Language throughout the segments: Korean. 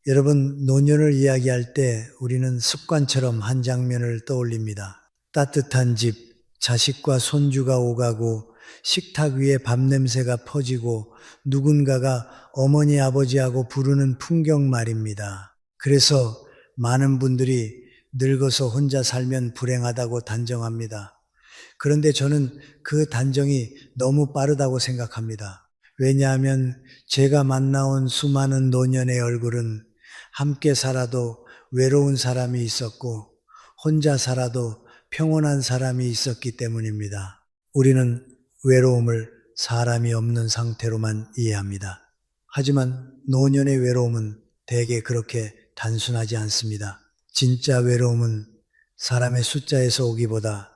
여러분, 노년을 이야기할 때 우리는 습관처럼 한 장면을 떠올립니다. 따뜻한 집, 자식과 손주가 오가고 식탁 위에 밥 냄새가 퍼지고 누군가가 어머니 아버지하고 부르는 풍경 말입니다. 그래서 많은 분들이 늙어서 혼자 살면 불행하다고 단정합니다. 그런데 저는 그 단정이 너무 빠르다고 생각합니다. 왜냐하면 제가 만나온 수많은 노년의 얼굴은 함께 살아도 외로운 사람이 있었고 혼자 살아도 평온한 사람이 있었기 때문입니다. 우리는 외로움을 사람이 없는 상태로만 이해합니다. 하지만 노년의 외로움은 대개 그렇게 단순하지 않습니다. 진짜 외로움은 사람의 숫자에서 오기보다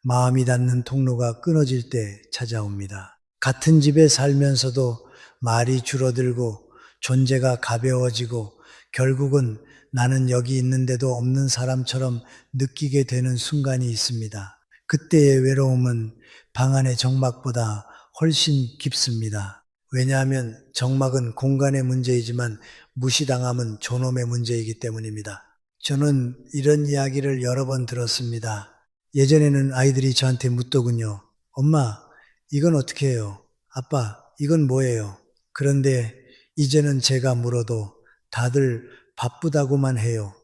마음이 닿는 통로가 끊어질 때 찾아옵니다. 같은 집에 살면서도 말이 줄어들고 존재가 가벼워지고 결국은 나는 여기 있는데도 없는 사람처럼 느끼게 되는 순간이 있습니다. 그때의 외로움은 방 안의 정막보다 훨씬 깊습니다. 왜냐하면 정막은 공간의 문제이지만 무시당함은 존엄의 문제이기 때문입니다. 저는 이런 이야기를 여러 번 들었습니다. 예전에는 아이들이 저한테 묻더군요. 엄마, 이건 어떻게 해요? 아빠, 이건 뭐예요? 그런데 이제는 제가 물어도 다들 바쁘다고만 해요.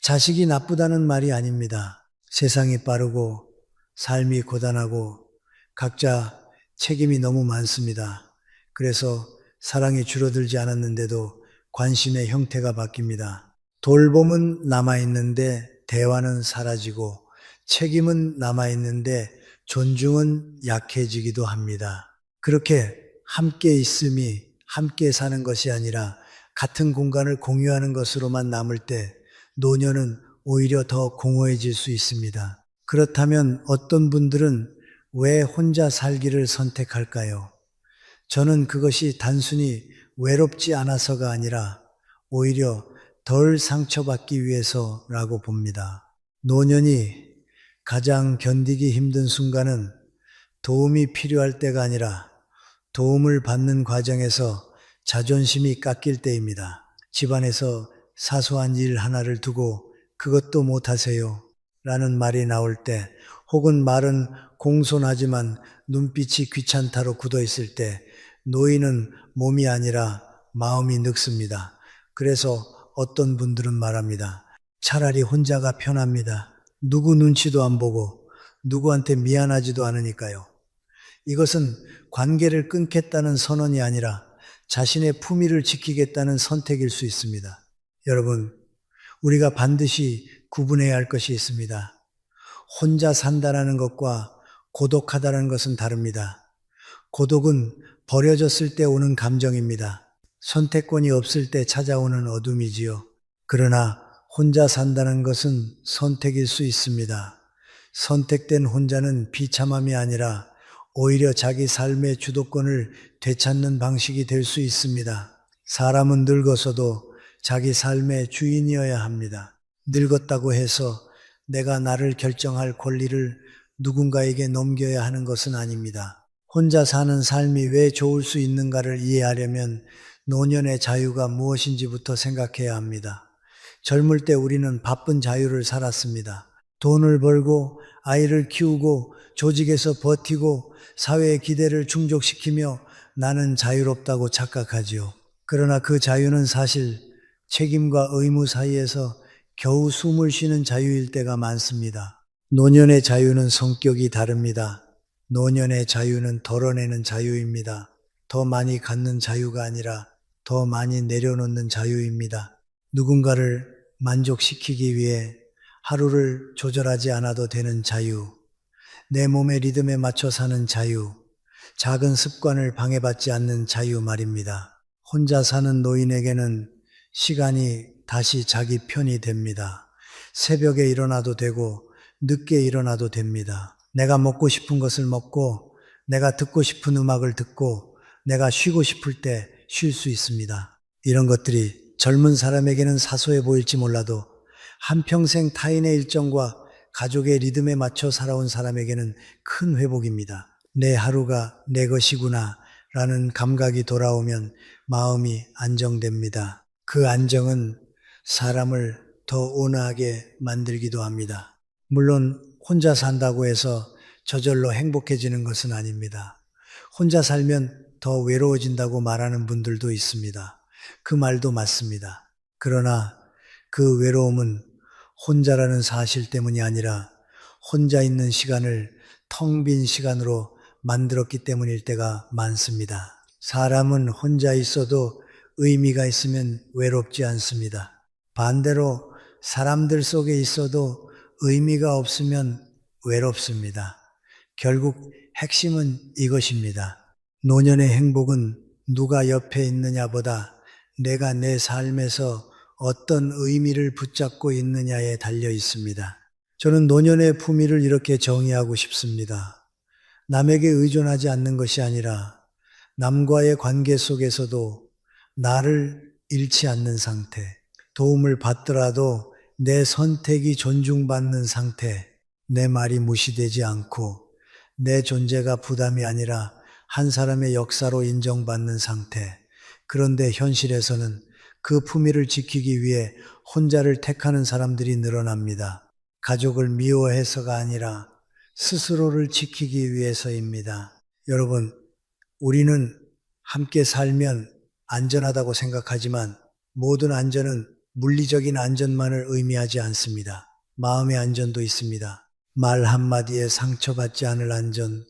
자식이 나쁘다는 말이 아닙니다. 세상이 빠르고 삶이 고단하고 각자 책임이 너무 많습니다. 그래서 사랑이 줄어들지 않았는데도 관심의 형태가 바뀝니다. 돌봄은 남아있는데 대화는 사라지고 책임은 남아있는데 존중은 약해지기도 합니다. 그렇게 함께 있음이 함께 사는 것이 아니라 같은 공간을 공유하는 것으로만 남을 때 노년은 오히려 더 공허해질 수 있습니다. 그렇다면 어떤 분들은 왜 혼자 살기를 선택할까요? 저는 그것이 단순히 외롭지 않아서가 아니라 오히려 덜 상처받기 위해서라고 봅니다. 노년이 가장 견디기 힘든 순간은 도움이 필요할 때가 아니라 도움을 받는 과정에서 자존심이 깎일 때입니다. 집안에서 사소한 일 하나를 두고 그것도 못하세요 라는 말이 나올 때, 혹은 말은 공손하지만 눈빛이 귀찮다로 굳어 있을 때 노인은 몸이 아니라 마음이 늙습니다. 그래서 어떤 분들은 말합니다. 차라리 혼자가 편합니다. 누구 눈치도 안 보고 누구한테 미안하지도 않으니까요. 이것은 관계를 끊겠다는 선언이 아니라 자신의 품위를 지키겠다는 선택일 수 있습니다. 여러분, 우리가 반드시 구분해야 할 것이 있습니다. 혼자 산다는 것과 고독하다는 것은 다릅니다. 고독은 버려졌을 때 오는 감정입니다. 선택권이 없을 때 찾아오는 어둠이지요. 그러나 혼자 산다는 것은 선택일 수 있습니다. 선택된 혼자는 비참함이 아니라 오히려 자기 삶의 주도권을 되찾는 방식이 될 수 있습니다. 사람은 늙어서도 자기 삶의 주인이어야 합니다. 늙었다고 해서 내가 나를 결정할 권리를 누군가에게 넘겨야 하는 것은 아닙니다. 혼자 사는 삶이 왜 좋을 수 있는가를 이해하려면 노년의 자유가 무엇인지부터 생각해야 합니다. 젊을 때 우리는 바쁜 자유를 살았습니다. 돈을 벌고 아이를 키우고 조직에서 버티고 사회의 기대를 충족시키며 나는 자유롭다고 착각하지요. 그러나 그 자유는 사실 책임과 의무 사이에서 겨우 숨을 쉬는 자유일 때가 많습니다. 노년의 자유는 성격이 다릅니다. 노년의 자유는 덜어내는 자유입니다. 더 많이 갖는 자유가 아니라 더 많이 내려놓는 자유입니다. 누군가를 만족시키기 위해 하루를 조절하지 않아도 되는 자유, 내 몸의 리듬에 맞춰 사는 자유, 작은 습관을 방해받지 않는 자유 말입니다. 혼자 사는 노인에게는 시간이 다시 자기 편이 됩니다. 새벽에 일어나도 되고 늦게 일어나도 됩니다. 내가 먹고 싶은 것을 먹고 내가 듣고 싶은 음악을 듣고 내가 쉬고 싶을 때 쉴 수 있습니다. 이런 것들이 젊은 사람에게는 사소해 보일지 몰라도 한평생 타인의 일정과 가족의 리듬에 맞춰 살아온 사람에게는 큰 회복입니다. 내 하루가 내 것이구나 라는 감각이 돌아오면 마음이 안정됩니다. 그 안정은 사람을 더 온화하게 만들기도 합니다. 물론 혼자 산다고 해서 저절로 행복해지는 것은 아닙니다. 혼자 살면 더 외로워진다고 말하는 분들도 있습니다. 그 말도 맞습니다. 그러나 그 외로움은 혼자라는 사실 때문이 아니라 혼자 있는 시간을 텅 빈 시간으로 만들었기 때문일 때가 많습니다. 사람은 혼자 있어도 의미가 있으면 외롭지 않습니다. 반대로 사람들 속에 있어도 의미가 없으면 외롭습니다. 결국 핵심은 이것입니다. 노년의 행복은 누가 옆에 있느냐보다 내가 내 삶에서 어떤 의미를 붙잡고 있느냐에 달려 있습니다. 저는 노년의 품위를 이렇게 정의하고 싶습니다. 남에게 의존하지 않는 것이 아니라 남과의 관계 속에서도 나를 잃지 않는 상태, 도움을 받더라도 내 선택이 존중받는 상태, 내 말이 무시되지 않고 내 존재가 부담이 아니라 한 사람의 역사로 인정받는 상태. 그런데 현실에서는 그 품위를 지키기 위해 혼자를 택하는 사람들이 늘어납니다. 가족을 미워해서가 아니라 스스로를 지키기 위해서입니다. 여러분, 우리는 함께 살면 안전하다고 생각하지만 모든 안전은 물리적인 안전만을 의미하지 않습니다. 마음의 안전도 있습니다. 말 한마디에 상처받지 않을 안전,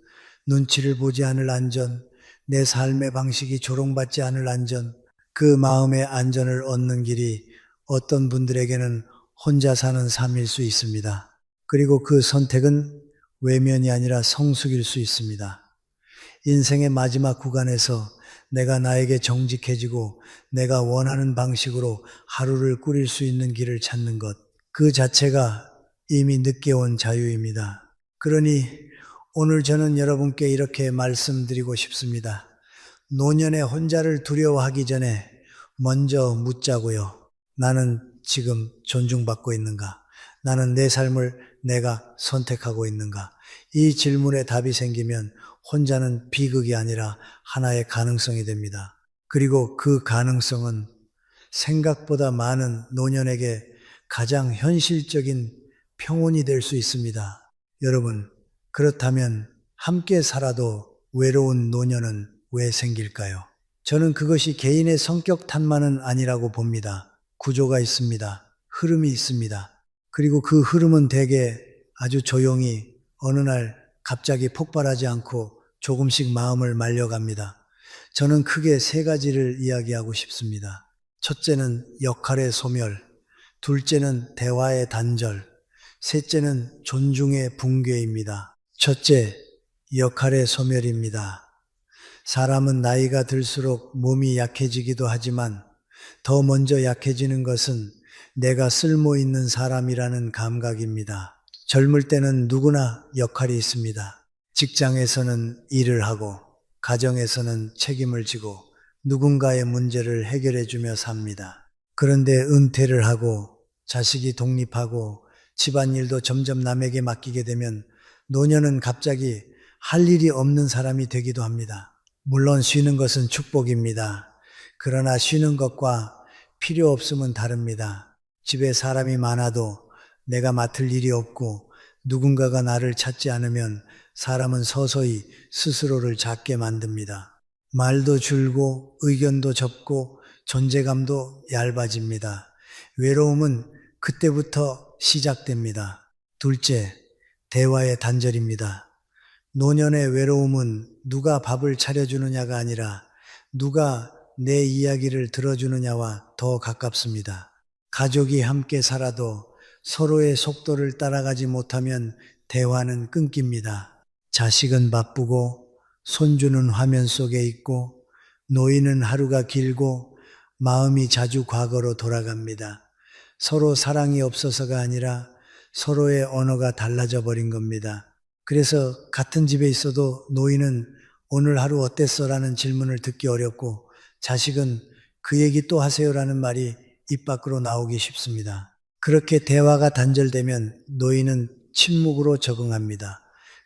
눈치를 보지 않을 안전, 내 삶의 방식이 조롱받지 않을 안전, 그 마음의 안전을 얻는 길이 어떤 분들에게는 혼자 사는 삶일 수 있습니다. 그리고 그 선택은 외면이 아니라 성숙일 수 있습니다. 인생의 마지막 구간에서 내가 나에게 정직해지고 내가 원하는 방식으로 하루를 꾸릴 수 있는 길을 찾는 것, 그 자체가 이미 늦게 온 자유입니다. 그러니 오늘 저는 여러분께 이렇게 말씀드리고 싶습니다. 노년에 혼자를 두려워하기 전에 먼저 묻자고요. 나는 지금 존중받고 있는가? 나는 내 삶을 내가 선택하고 있는가? 이 질문에 답이 생기면 혼자는 비극이 아니라 하나의 가능성이 됩니다. 그리고 그 가능성은 생각보다 많은 노년에게 가장 현실적인 평온이 될 수 있습니다. 여러분, 그렇다면 함께 살아도 외로운 노년은 왜 생길까요? 저는 그것이 개인의 성격 탓만은 아니라고 봅니다. 구조가 있습니다. 흐름이 있습니다. 그리고 그 흐름은 대개 아주 조용히 어느 날 갑자기 폭발하지 않고 조금씩 마음을 말려갑니다. 저는 크게 세 가지를 이야기하고 싶습니다. 첫째는 역할의 소멸, 둘째는 대화의 단절, 셋째는 존중의 붕괴입니다. 첫째, 역할의 소멸입니다. 사람은 나이가 들수록 몸이 약해지기도 하지만 더 먼저 약해지는 것은 내가 쓸모 있는 사람이라는 감각입니다. 젊을 때는 누구나 역할이 있습니다. 직장에서는 일을 하고, 가정에서는 책임을 지고, 누군가의 문제를 해결해주며 삽니다. 그런데 은퇴를 하고, 자식이 독립하고, 집안일도 점점 남에게 맡기게 되면 노년은 갑자기 할 일이 없는 사람이 되기도 합니다. 물론 쉬는 것은 축복입니다. 그러나 쉬는 것과 필요 없음은 다릅니다. 집에 사람이 많아도 내가 맡을 일이 없고 누군가가 나를 찾지 않으면 사람은 서서히 스스로를 작게 만듭니다. 말도 줄고 의견도 적고 존재감도 얇아집니다. 외로움은 그때부터 시작됩니다. 둘째, 대화의 단절입니다. 노년의 외로움은 누가 밥을 차려주느냐가 아니라 누가 내 이야기를 들어주느냐와 더 가깝습니다. 가족이 함께 살아도 서로의 속도를 따라가지 못하면 대화는 끊깁니다. 자식은 바쁘고 손주는 화면 속에 있고 노인은 하루가 길고 마음이 자주 과거로 돌아갑니다. 서로 사랑이 없어서가 아니라 서로의 언어가 달라져 버린 겁니다. 그래서 같은 집에 있어도 노인은 오늘 하루 어땠어? 라는 질문을 듣기 어렵고 자식은 그 얘기 또 하세요? 라는 말이 입 밖으로 나오기 쉽습니다. 그렇게 대화가 단절되면 노인은 침묵으로 적응합니다.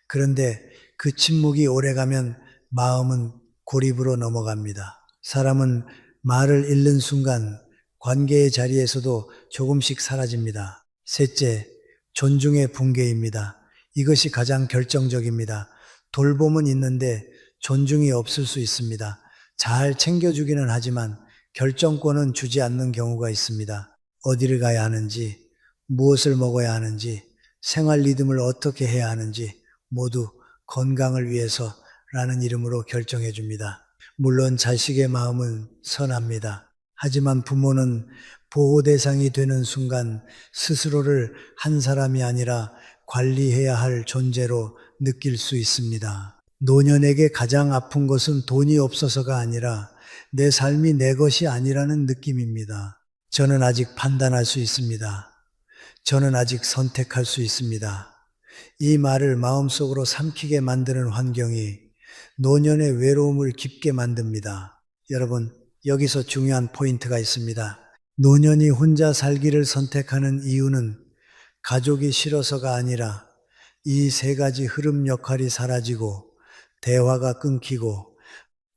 그런데 그 침묵이 오래가면 마음은 고립으로 넘어갑니다. 사람은 말을 잃는 순간 관계의 자리에서도 조금씩 사라집니다. 셋째, 존중의 붕괴입니다. 이것이 가장 결정적입니다. 돌봄은 있는데 존중이 없을 수 있습니다. 잘 챙겨주기는 하지만 결정권은 주지 않는 경우가 있습니다. 어디를 가야 하는지, 무엇을 먹어야 하는지, 생활 리듬을 어떻게 해야 하는지 모두 건강을 위해서라는 이름으로 결정해 줍니다. 물론 자식의 마음은 선합니다. 하지만 부모는 보호 대상이 되는 순간 스스로를 한 사람이 아니라 관리해야 할 존재로 느낄 수 있습니다. 노년에게 가장 아픈 것은 돈이 없어서가 아니라 내 삶이 내 것이 아니라는 느낌입니다. 저는 아직 판단할 수 있습니다. 저는 아직 선택할 수 있습니다. 이 말을 마음속으로 삼키게 만드는 환경이 노년의 외로움을 깊게 만듭니다. 여러분, 여기서 중요한 포인트가 있습니다. 노년이 혼자 살기를 선택하는 이유는 가족이 싫어서가 아니라 이 세 가지 흐름 역할이 사라지고 대화가 끊기고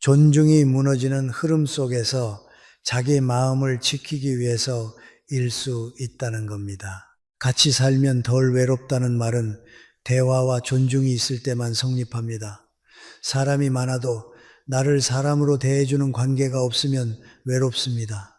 존중이 무너지는 흐름 속에서 자기 마음을 지키기 위해서일 수 있다는 겁니다. 같이 살면 덜 외롭다는 말은 대화와 존중이 있을 때만 성립합니다. 사람이 많아도 나를 사람으로 대해주는 관계가 없으면 외롭습니다.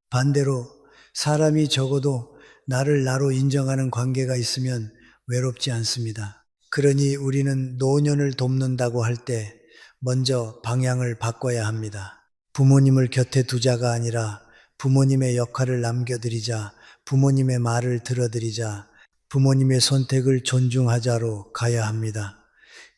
반대로 사람이 적어도 나를 나로 인정하는 관계가 있으면 외롭지 않습니다. 그러니 우리는 노년을 돕는다고 할 때 먼저 방향을 바꿔야 합니다. 부모님을 곁에 두자가 아니라 부모님의 역할을 남겨드리자, 부모님의 말을 들어드리자, 부모님의 선택을 존중하자로 가야 합니다.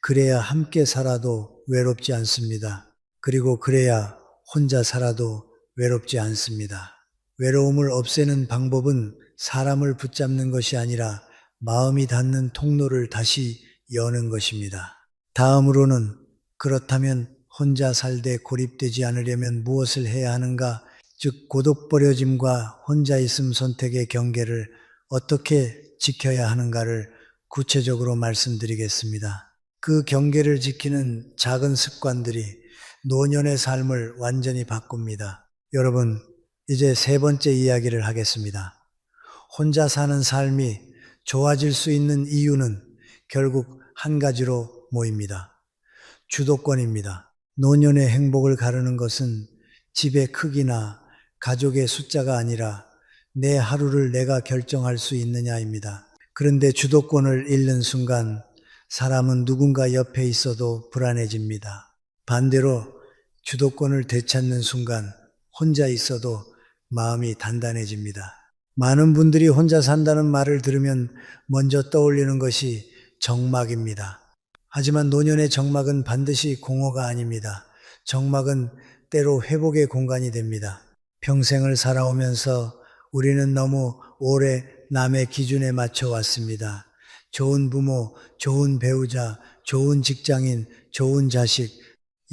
그래야 함께 살아도 외롭지 않습니다. 그리고 그래야 혼자 살아도 외롭지 않습니다. 외로움을 없애는 방법은 사람을 붙잡는 것이 아니라 마음이 닿는 통로를 다시 여는 것입니다. 다음으로는 그렇다면 혼자 살되 고립되지 않으려면 무엇을 해야 하는가? 즉 고독버려짐과 혼자 있음 선택의 경계를 어떻게 지켜야 하는가를 구체적으로 말씀드리겠습니다. 그 경계를 지키는 작은 습관들이 노년의 삶을 완전히 바꿉니다. 여러분, 이제 세 번째 이야기를 하겠습니다. 혼자 사는 삶이 좋아질 수 있는 이유는 결국 한 가지로 모입니다. 주도권입니다. 노년의 행복을 가르는 것은 집의 크기나 가족의 숫자가 아니라 내 하루를 내가 결정할 수 있느냐입니다. 그런데 주도권을 잃는 순간 사람은 누군가 옆에 있어도 불안해집니다. 반대로 주도권을 되찾는 순간 혼자 있어도 마음이 단단해집니다. 많은 분들이 혼자 산다는 말을 들으면 먼저 떠올리는 것이 정막입니다. 하지만 노년의 정막은 반드시 공허가 아닙니다. 정막은 때로 회복의 공간이 됩니다. 평생을 살아오면서 우리는 너무 오래 남의 기준에 맞춰 왔습니다. 좋은 부모, 좋은 배우자, 좋은 직장인, 좋은 자식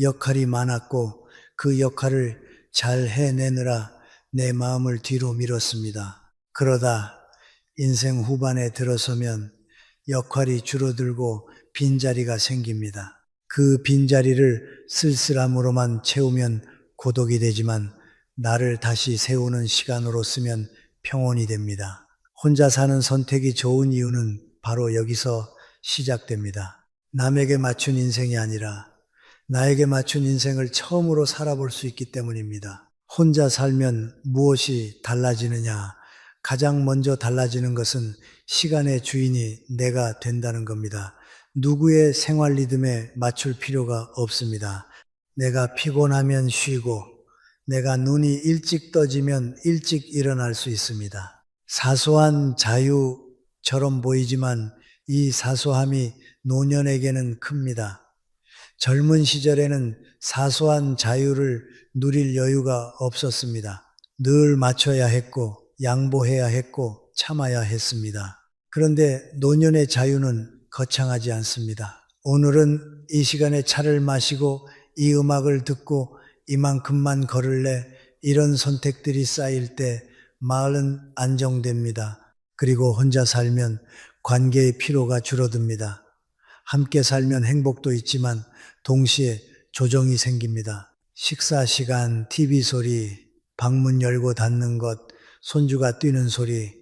역할이 많았고 그 역할을 잘 해내느라 내 마음을 뒤로 밀었습니다. 그러다 인생 후반에 들어서면 역할이 줄어들고 빈자리가 생깁니다. 그 빈자리를 쓸쓸함으로만 채우면 고독이 되지만 나를 다시 세우는 시간으로 쓰면 평온이 됩니다. 혼자 사는 선택이 좋은 이유는 바로 여기서 시작됩니다. 남에게 맞춘 인생이 아니라 나에게 맞춘 인생을 처음으로 살아볼 수 있기 때문입니다. 혼자 살면 무엇이 달라지느냐? 가장 먼저 달라지는 것은 시간의 주인이 내가 된다는 겁니다. 누구의 생활 리듬에 맞출 필요가 없습니다. 내가 피곤하면 쉬고 내가 눈이 일찍 떠지면 일찍 일어날 수 있습니다. 사소한 자유처럼 보이지만 이 사소함이 노년에게는 큽니다. 젊은 시절에는 사소한 자유를 누릴 여유가 없었습니다. 늘 맞춰야 했고 양보해야 했고 참아야 했습니다. 그런데 노년의 자유는 거창하지 않습니다. 오늘은 이 시간에 차를 마시고 이 음악을 듣고 이만큼만 걸을래, 이런 선택들이 쌓일 때 마을은 안정됩니다. 그리고 혼자 살면 관계의 피로가 줄어듭니다. 함께 살면 행복도 있지만 동시에 조정이 생깁니다. 식사 시간, TV 소리, 방문 열고 닫는 것, 손주가 뛰는 소리,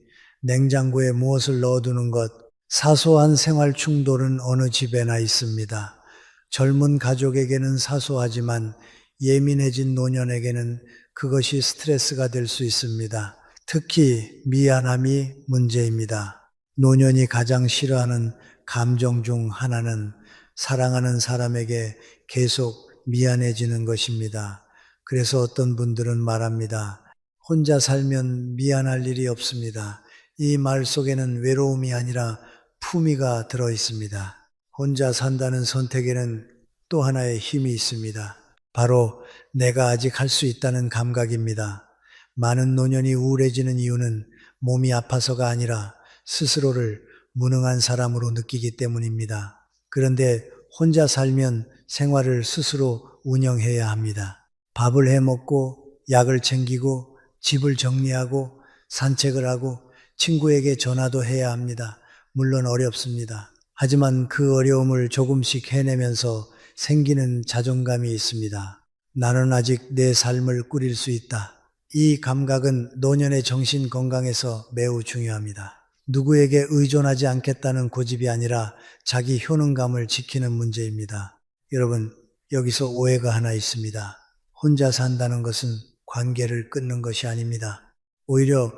냉장고에 무엇을 넣어두는 것, 사소한 생활 충돌은 어느 집에나 있습니다. 젊은 가족에게는 사소하지만 예민해진 노년에게는 그것이 스트레스가 될 수 있습니다. 특히 미안함이 문제입니다. 노년이 가장 싫어하는 감정 중 하나는 사랑하는 사람에게 계속 미안해지는 것입니다. 그래서 어떤 분들은 말합니다. 혼자 살면 미안할 일이 없습니다. 이 말 속에는 외로움이 아니라 품위가 들어 있습니다. 혼자 산다는 선택에는 또 하나의 힘이 있습니다. 바로 내가 아직 할 수 있다는 감각입니다. 많은 노년이 우울해지는 이유는 몸이 아파서가 아니라 스스로를 무능한 사람으로 느끼기 때문입니다. 그런데 혼자 살면 생활을 스스로 운영해야 합니다. 밥을 해 먹고 약을 챙기고 집을 정리하고 산책을 하고 친구에게 전화도 해야 합니다. 물론 어렵습니다. 하지만 그 어려움을 조금씩 해내면서 생기는 자존감이 있습니다. 나는 아직 내 삶을 꾸릴 수 있다. 이 감각은 노년의 정신 건강에서 매우 중요합니다. 누구에게 의존하지 않겠다는 고집이 아니라 자기 효능감을 지키는 문제입니다. 여러분, 여기서 오해가 하나 있습니다. 혼자 산다는 것은 관계를 끊는 것이 아닙니다. 오히려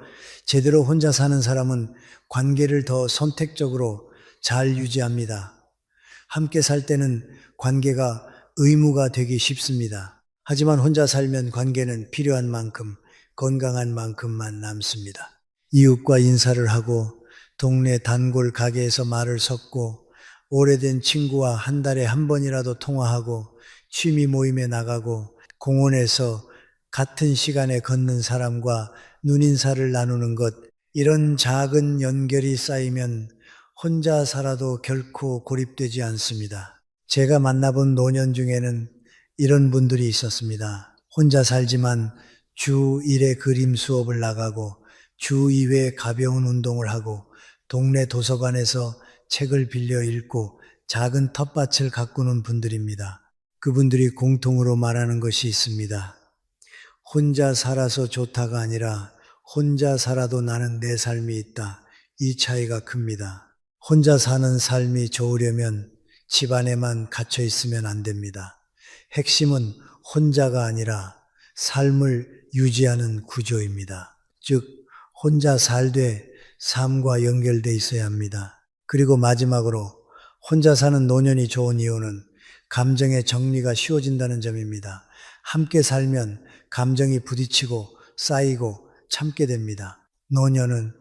제대로 혼자 사는 사람은 관계를 더 선택적으로 잘 유지합니다. 함께 살 때는 관계가 의무가 되기 쉽습니다. 하지만 혼자 살면 관계는 필요한 만큼, 건강한 만큼만 남습니다. 이웃과 인사를 하고, 동네 단골 가게에서 말을 섞고, 오래된 친구와 한 달에 한 번이라도 통화하고, 취미 모임에 나가고, 공원에서 같은 시간에 걷는 사람과 눈인사를 나누는 것, 이런 작은 연결이 쌓이면 혼자 살아도 결코 고립되지 않습니다. 제가 만나본 노년 중에는 이런 분들이 있었습니다. 혼자 살지만 주 1회 그림 수업을 나가고 주 2회 가벼운 운동을 하고 동네 도서관에서 책을 빌려 읽고 작은 텃밭을 가꾸는 분들입니다. 그분들이 공통으로 말하는 것이 있습니다. 혼자 살아서 좋다가 아니라 혼자 살아도 나는 내 삶이 있다. 이 차이가 큽니다. 혼자 사는 삶이 좋으려면 집 안에만 갇혀 있으면 안 됩니다. 핵심은 혼자가 아니라 삶을 유지하는 구조입니다. 즉, 혼자 살되 삶과 연결돼 있어야 합니다. 그리고 마지막으로 혼자 사는 노년이 좋은 이유는 감정의 정리가 쉬워진다는 점입니다. 함께 살면 감정이 부딪히고 쌓이고 참게 됩니다. 노년은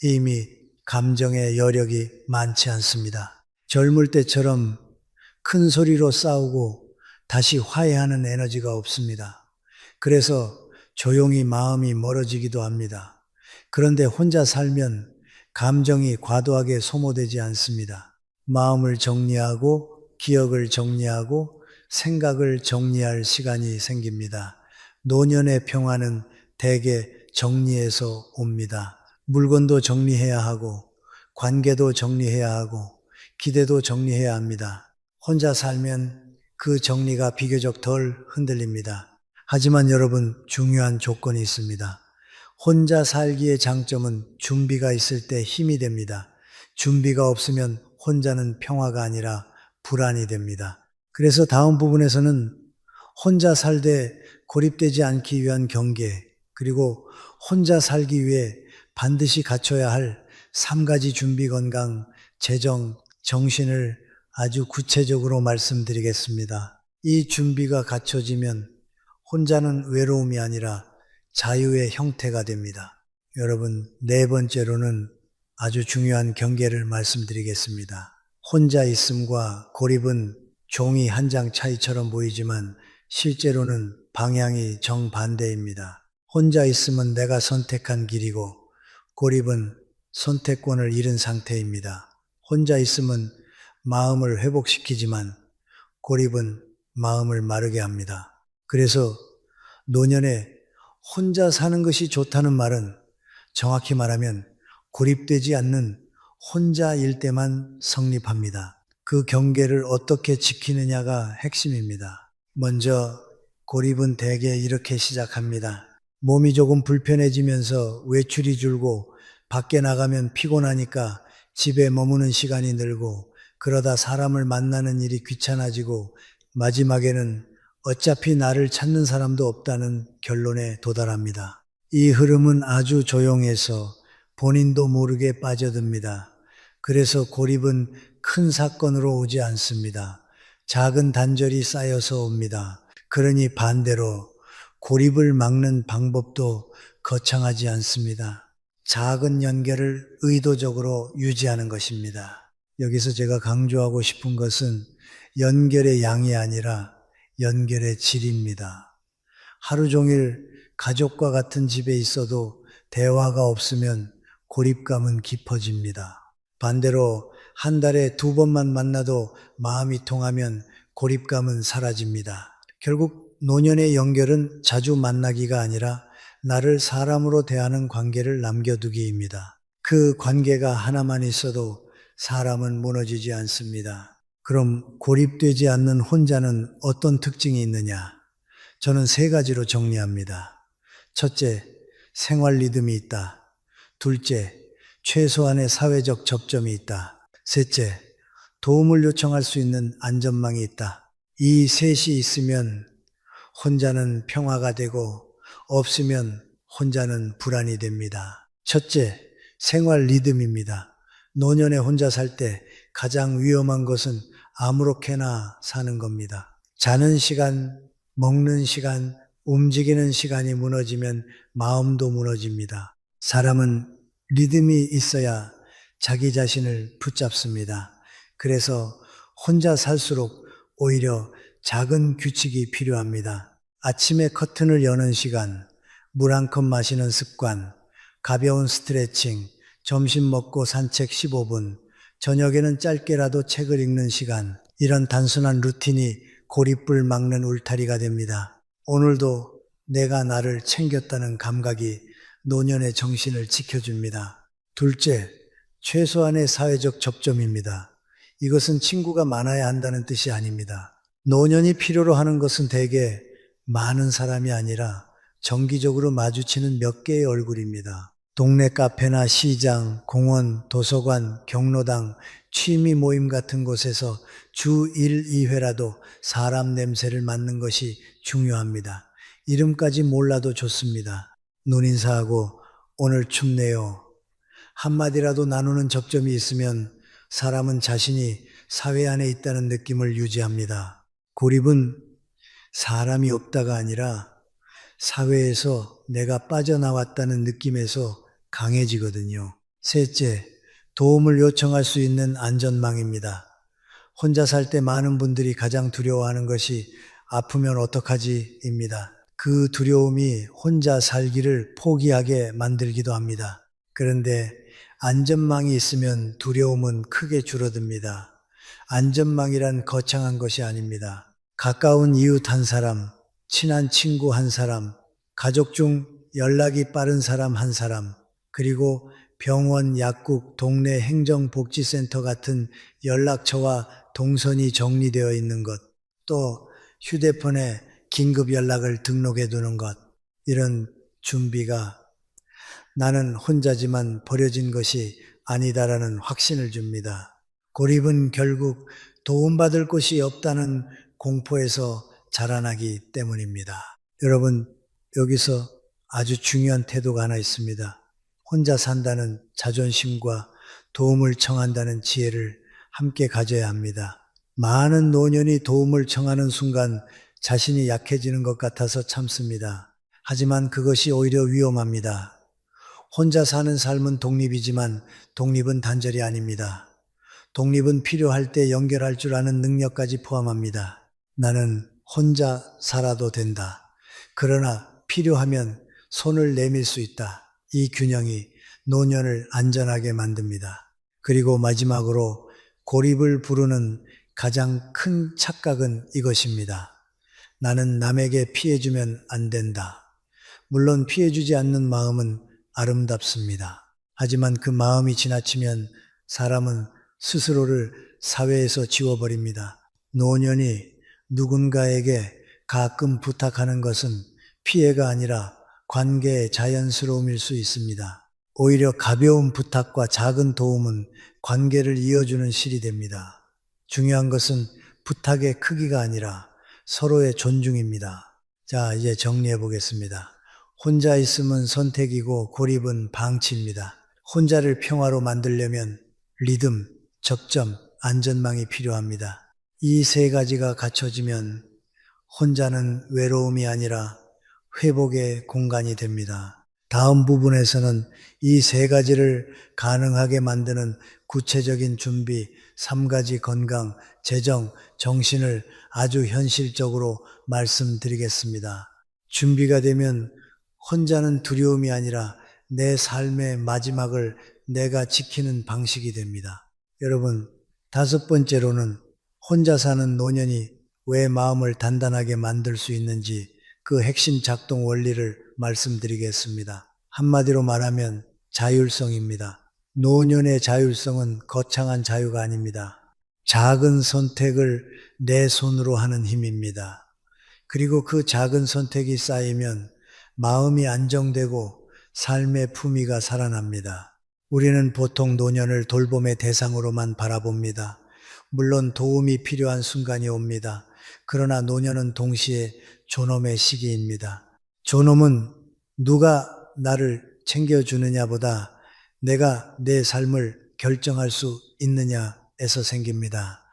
이미 감정의 여력이 많지 않습니다. 젊을 때처럼 큰 소리로 싸우고 다시 화해하는 에너지가 없습니다. 그래서 조용히 마음이 멀어지기도 합니다. 그런데 혼자 살면 감정이 과도하게 소모되지 않습니다. 마음을 정리하고 기억을 정리하고 생각을 정리할 시간이 생깁니다. 노년의 평화는 대개 정리에서 옵니다. 물건도 정리해야 하고 관계도 정리해야 하고 기대도 정리해야 합니다. 혼자 살면 그 정리가 비교적 덜 흔들립니다. 하지만 여러분, 중요한 조건이 있습니다. 혼자 살기의 장점은 준비가 있을 때 힘이 됩니다. 준비가 없으면 혼자는 평화가 아니라 불안이 됩니다. 그래서 다음 부분에서는 혼자 살되 고립되지 않기 위한 경계, 그리고 혼자 살기 위해 반드시 갖춰야 할 3가지 준비 건강, 재정, 정신을 아주 구체적으로 말씀드리겠습니다. 이 준비가 갖춰지면 혼자는 외로움이 아니라 자유의 형태가 됩니다. 여러분, 4번째로는 아주 중요한 경계를 말씀드리겠습니다. 혼자 있음과 고립은 종이 한 장 차이처럼 보이지만 실제로는 방향이 정반대입니다. 혼자 있음은 내가 선택한 길이고 고립은 선택권을 잃은 상태입니다. 혼자 있음은 마음을 회복시키지만 고립은 마음을 마르게 합니다. 그래서 노년에 혼자 사는 것이 좋다는 말은 정확히 말하면 고립되지 않는 혼자일 때만 성립합니다. 그 경계를 어떻게 지키느냐가 핵심입니다. 먼저 고립은 대개 이렇게 시작합니다. 몸이 조금 불편해지면서 외출이 줄고 밖에 나가면 피곤하니까 집에 머무는 시간이 늘고 그러다 사람을 만나는 일이 귀찮아지고 마지막에는 어차피 나를 찾는 사람도 없다는 결론에 도달합니다. 이 흐름은 아주 조용해서 본인도 모르게 빠져듭니다. 그래서 고립은 큰 사건으로 오지 않습니다. 작은 단절이 쌓여서 옵니다. 그러니 반대로 고립을 막는 방법도 거창하지 않습니다. 작은 연결을 의도적으로 유지하는 것입니다. 여기서 제가 강조하고 싶은 것은 연결의 양이 아니라 연결의 질입니다. 하루 종일 가족과 같은 집에 있어도 대화가 없으면 고립감은 깊어집니다. 반대로 한 달에 2번만 만나도 마음이 통하면 고립감은 사라집니다. 결국 노년의 연결은 자주 만나기가 아니라 나를 사람으로 대하는 관계를 남겨두기입니다. 그 관계가 하나만 있어도 사람은 무너지지 않습니다. 그럼 고립되지 않는 혼자는 어떤 특징이 있느냐? 저는 3가지로 정리합니다. 첫째, 생활 리듬이 있다. 둘째, 최소한의 사회적 접점이 있다. 셋째, 도움을 요청할 수 있는 안전망이 있다. 이 셋이 있으면 혼자는 평화가 되고 없으면 혼자는 불안이 됩니다. 첫째, 생활 리듬입니다. 노년에 혼자 살 때 가장 위험한 것은 아무렇게나 사는 겁니다. 자는 시간, 먹는 시간, 움직이는 시간이 무너지면 마음도 무너집니다. 사람은 리듬이 있어야 자기 자신을 붙잡습니다. 그래서 혼자 살수록 오히려 작은 규칙이 필요합니다. 아침에 커튼을 여는 시간, 물 한 컵 마시는 습관, 가벼운 스트레칭, 점심 먹고 산책 15분, 저녁에는 짧게라도 책을 읽는 시간, 이런 단순한 루틴이 고립을 막는 울타리가 됩니다. 오늘도 내가 나를 챙겼다는 감각이 노년의 정신을 지켜줍니다. 둘째, 최소한의 사회적 접점입니다. 이것은 친구가 많아야 한다는 뜻이 아닙니다. 노년이 필요로 하는 것은 대개 많은 사람이 아니라 정기적으로 마주치는 몇 개의 얼굴입니다. 동네 카페나 시장, 공원, 도서관, 경로당, 취미 모임 같은 곳에서 주 1, 2회라도 사람 냄새를 맡는 것이 중요합니다. 이름까지 몰라도 좋습니다. 눈인사하고 오늘 춥네요. 한마디라도 나누는 접점이 있으면 사람은 자신이 사회 안에 있다는 느낌을 유지합니다. 고립은 사람이 없다가 아니라 사회에서 내가 빠져나왔다는 느낌에서 강해지거든요. 셋째, 도움을 요청할 수 있는 안전망입니다. 혼자 살 때 많은 분들이 가장 두려워하는 것이 아프면 어떡하지입니다. 그 두려움이 혼자 살기를 포기하게 만들기도 합니다. 그런데 안전망이 있으면 두려움은 크게 줄어듭니다. 안전망이란 거창한 것이 아닙니다. 가까운 이웃 한 사람, 친한 친구 한 사람, 가족 중 연락이 빠른 사람 한 사람, 그리고 병원, 약국, 동네 행정복지센터 같은 연락처와 동선이 정리되어 있는 것, 또 휴대폰에 긴급 연락을 등록해 두는 것, 이런 준비가 나는 혼자지만 버려진 것이 아니다라는 확신을 줍니다. 고립은 결국 도움받을 곳이 없다는 공포에서 자라나기 때문입니다. 여러분, 여기서 아주 중요한 태도가 하나 있습니다. 혼자 산다는 자존심과 도움을 청한다는 지혜를 함께 가져야 합니다. 많은 노년이 도움을 청하는 순간 자신이 약해지는 것 같아서 참습니다. 하지만 그것이 오히려 위험합니다. 혼자 사는 삶은 독립이지만 독립은 단절이 아닙니다. 독립은 필요할 때 연결할 줄 아는 능력까지 포함합니다. 나는 혼자 살아도 된다. 그러나 필요하면 손을 내밀 수 있다. 이 균형이 노년을 안전하게 만듭니다. 그리고 마지막으로 고립을 부르는 가장 큰 착각은 이것입니다. 나는 남에게 피해주면 안 된다. 물론 피해주지 않는 마음은 아름답습니다. 하지만 그 마음이 지나치면 사람은 스스로를 사회에서 지워버립니다. 노년이 누군가에게 가끔 부탁하는 것은 피해가 아니라 관계의 자연스러움일 수 있습니다. 오히려 가벼운 부탁과 작은 도움은 관계를 이어주는 실이 됩니다. 중요한 것은 부탁의 크기가 아니라 서로의 존중입니다. 자, 이제 정리해 보겠습니다. 혼자 있음은 선택이고 고립은 방치입니다. 혼자를 평화로 만들려면 리듬, 적점, 안전망이 필요합니다. 이 세 가지가 갖춰지면 혼자는 외로움이 아니라 회복의 공간이 됩니다. 다음 부분에서는 이 세 가지를 가능하게 만드는 구체적인 준비, 3가지 건강, 재정, 정신을 아주 현실적으로 말씀드리겠습니다. 준비가 되면 혼자는 두려움이 아니라 내 삶의 마지막을 내가 지키는 방식이 됩니다. 여러분, 5번째로는 혼자 사는 노년이 왜 마음을 단단하게 만들 수 있는지 그 핵심 작동 원리를 말씀드리겠습니다. 한마디로 말하면 자율성입니다. 노년의 자율성은 거창한 자유가 아닙니다. 작은 선택을 내 손으로 하는 힘입니다. 그리고 그 작은 선택이 쌓이면 마음이 안정되고 삶의 품위가 살아납니다. 우리는 보통 노년을 돌봄의 대상으로만 바라봅니다. 물론 도움이 필요한 순간이 옵니다. 그러나 노년은 동시에 존엄의 시기입니다. 존엄은 누가 나를 챙겨주느냐보다 내가 내 삶을 결정할 수 있느냐에서 생깁니다.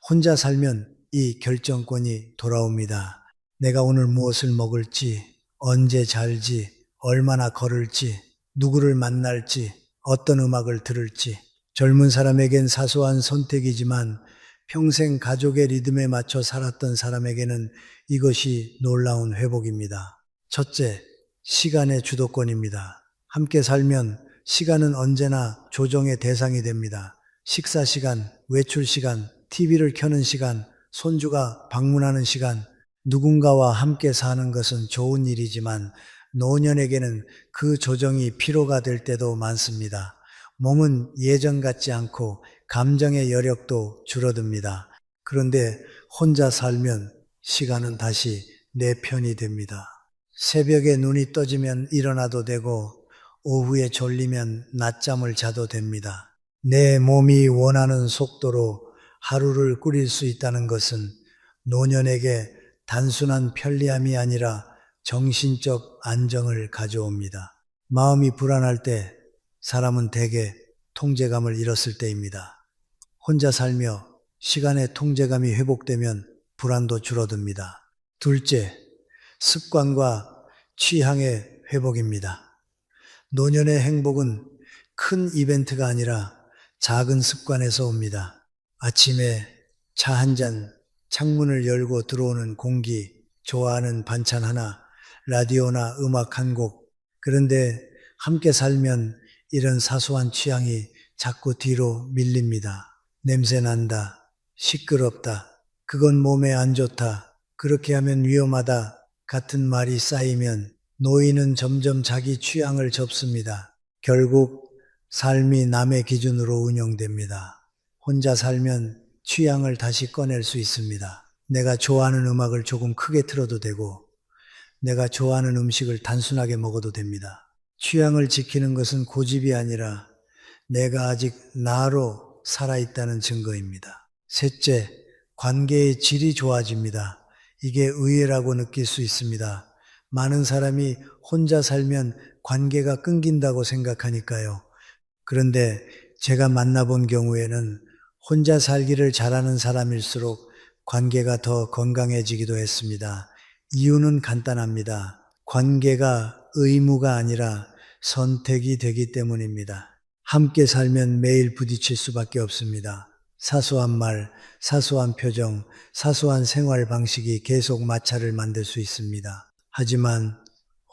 혼자 살면 이 결정권이 돌아옵니다. 내가 오늘 무엇을 먹을지, 언제 잘지, 얼마나 걸을지, 누구를 만날지, 어떤 음악을 들을지. 젊은 사람에겐 사소한 선택이지만 평생 가족의 리듬에 맞춰 살았던 사람에게는 이것이 놀라운 회복입니다. 첫째, 시간의 주도권입니다. 함께 살면 시간은 언제나 조정의 대상이 됩니다. 식사 시간, 외출 시간, TV를 켜는 시간, 손주가 방문하는 시간, 누군가와 함께 사는 것은 좋은 일이지만 노년에게는 그 조정이 피로가 될 때도 많습니다. 몸은 예전 같지 않고 감정의 여력도 줄어듭니다. 그런데 혼자 살면 시간은 다시 내 편이 됩니다. 새벽에 눈이 떠지면 일어나도 되고 오후에 졸리면 낮잠을 자도 됩니다. 내 몸이 원하는 속도로 하루를 꾸릴 수 있다는 것은 노년에게 단순한 편리함이 아니라 정신적 안정을 가져옵니다. 마음이 불안할 때 사람은 대개 통제감을 잃었을 때입니다. 혼자 살며 시간의 통제감이 회복되면 불안도 줄어듭니다. 둘째, 습관과 취향의 회복입니다. 노년의 행복은 큰 이벤트가 아니라 작은 습관에서 옵니다. 아침에 차 한 잔, 창문을 열고 들어오는 공기, 좋아하는 반찬 하나, 라디오나 음악 한 곡. 그런데 함께 살면 이런 사소한 취향이 자꾸 뒤로 밀립니다. 냄새 난다, 시끄럽다, 그건 몸에 안 좋다, 그렇게 하면 위험하다 같은 말이 쌓이면 노인은 점점 자기 취향을 접습니다. 결국 삶이 남의 기준으로 운영됩니다. 혼자 살면 취향을 다시 꺼낼 수 있습니다. 내가 좋아하는 음악을 조금 크게 틀어도 되고 내가 좋아하는 음식을 단순하게 먹어도 됩니다. 취향을 지키는 것은 고집이 아니라 내가 아직 나로 살아있다는 증거입니다. 셋째, 관계의 질이 좋아집니다. 이게 의외라고 느낄 수 있습니다. 많은 사람이 혼자 살면 관계가 끊긴다고 생각하니까요. 그런데 제가 만나본 경우에는 혼자 살기를 잘하는 사람일수록 관계가 더 건강해지기도 했습니다. 이유는 간단합니다. 관계가 의무가 아니라 선택이 되기 때문입니다. 함께 살면 매일 부딪힐 수밖에 없습니다. 사소한 말, 사소한 표정, 사소한 생활 방식이 계속 마찰을 만들 수 있습니다. 하지만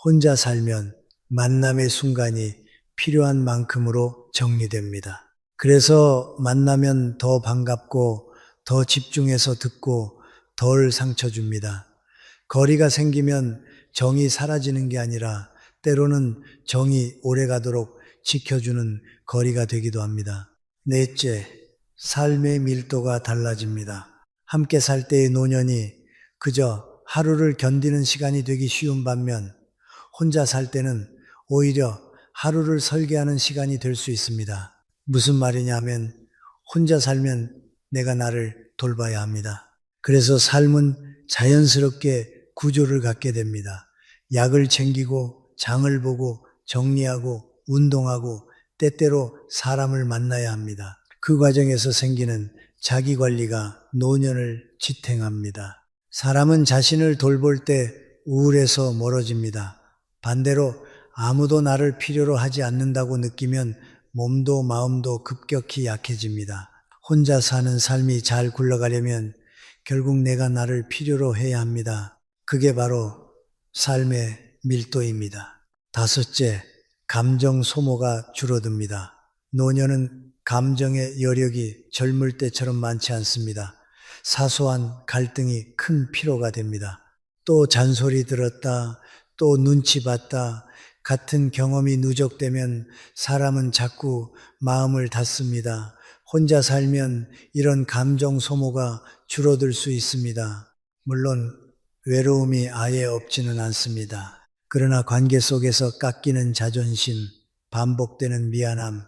혼자 살면 만남의 순간이 필요한 만큼으로 정리됩니다. 그래서 만나면 더 반갑고 더 집중해서 듣고 덜 상처 줍니다. 거리가 생기면 정이 사라지는 게 아니라 때로는 정이 오래가도록 지켜주는 거리가 되기도 합니다. 넷째, 삶의 밀도가 달라집니다. 함께 살 때의 노년이 그저 하루를 견디는 시간이 되기 쉬운 반면 혼자 살 때는 오히려 하루를 설계하는 시간이 될 수 있습니다. 무슨 말이냐 하면 혼자 살면 내가 나를 돌봐야 합니다. 그래서 삶은 자연스럽게 구조를 갖게 됩니다. 약을 챙기고 장을 보고 정리하고 운동하고 때때로 사람을 만나야 합니다. 그 과정에서 생기는 자기관리가 노년을 지탱합니다. 사람은 자신을 돌볼 때 우울해서 멀어집니다. 반대로 아무도 나를 필요로 하지 않는다고 느끼면 몸도 마음도 급격히 약해집니다. 혼자 사는 삶이 잘 굴러가려면 결국 내가 나를 필요로 해야 합니다. 그게 바로 삶의 밀도입니다. 다섯째, 감정 소모가 줄어듭니다. 노년은 감정의 여력이 젊을 때처럼 많지 않습니다. 사소한 갈등이 큰 피로가 됩니다. 또 잔소리 들었다, 또 눈치 봤다, 같은 경험이 누적되면 사람은 자꾸 마음을 닫습니다. 혼자 살면 이런 감정 소모가 줄어들 수 있습니다. 물론 외로움이 아예 없지는 않습니다. 그러나 관계 속에서 깎이는 자존심, 반복되는 미안함,